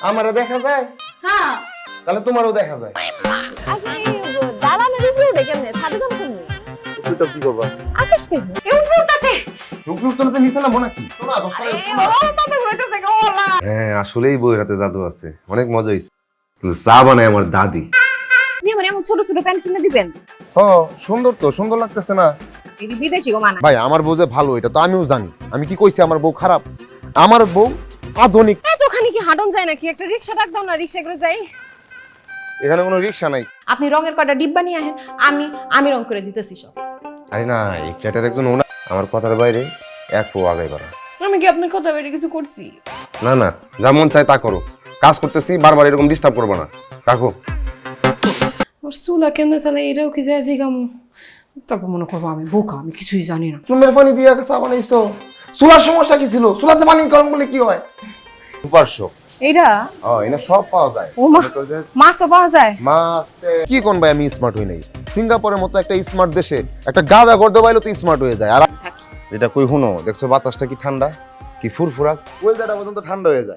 আমারে দেখা যায়? হ্যাঁ তাহলে তোমারও দেখা যায়। আচ্ছা এই দালানের উপরে উঠে কেমনে ছাদে যান কেমনে উপরটা কি করবা? আকাশ দেখো এই উপরে উঠতেছে উপরে উঠতে তো নিচে নামবো নাকি? শোনা, দশটায় উঠবো না। মাথা ঘুরাইতেছে গো আল্লাহ হ্যাঁ, আসলেই বইয়ের হাতে জাদু আছে, অনেক মজা হইছে। কিন্তু চা বানায় আমার দাদি। আপনি আমার এমন ছোট ছোট প্যান্ট কিনে দিবেন সুন্দর তো, সুন্দর লাগতেছে না? এই বিদেশি গো মানা ভাই আমার বউ যে ভালো এটা তো আমিও জানি। আমি কি কইছি আমার বউ খারাপ? আমার বউ আধুনিক। এতখানি কি হাঁটন যায় নাকি একটা রিকশা ডাক দাও না রিকশা করে যাই এখানে কোনো রিক্সা নাই। আপনি রঙের কয়টা ডিব্বা নিয়ে আসেন আমি রং করে দিতেছি সব আরে না, এই ফ্ল্যাটের একজন ওনার আমার কথার বাইরে এক পো আগাই বাড়া। আমি কি আপনার কথা বেরিয়ে কিছু করছি না না, যা মন চায় তা করো। কাজ করতেছি, বারবার এরকম ডিস্টার্ব করবে না। রাখো। ওর চুলা কেমনে চালে এটাও কি যায় জিগাম তারপর মনে করবো আমি বোকা আমি কিছুই জানি না চুমের পানি দিয়ে চা বানাইছো? চুলার সমস্যা কি ছিল? চুলাতে পানি গরম করলে কি হয়? সুপারশো। এইটা এনে সব পাওয়া যায়। ও মা মাছও পাওয়া যায় মাছ কি কোন ভাই, আমি স্মার্ট হই নাই। সিঙ্গাপুরের মতো একটা স্মার্ট দেশে একটা গাদা গর্দ বাইলে তো স্মার্ট হয়ে যায়। আর যেটা কই হুনো দেখছো বাতাসটা কি ঠান্ডা, কি ফুরফুরা, ওয়েদারটা পর্যন্ত ঠান্ডা হয়ে যায়।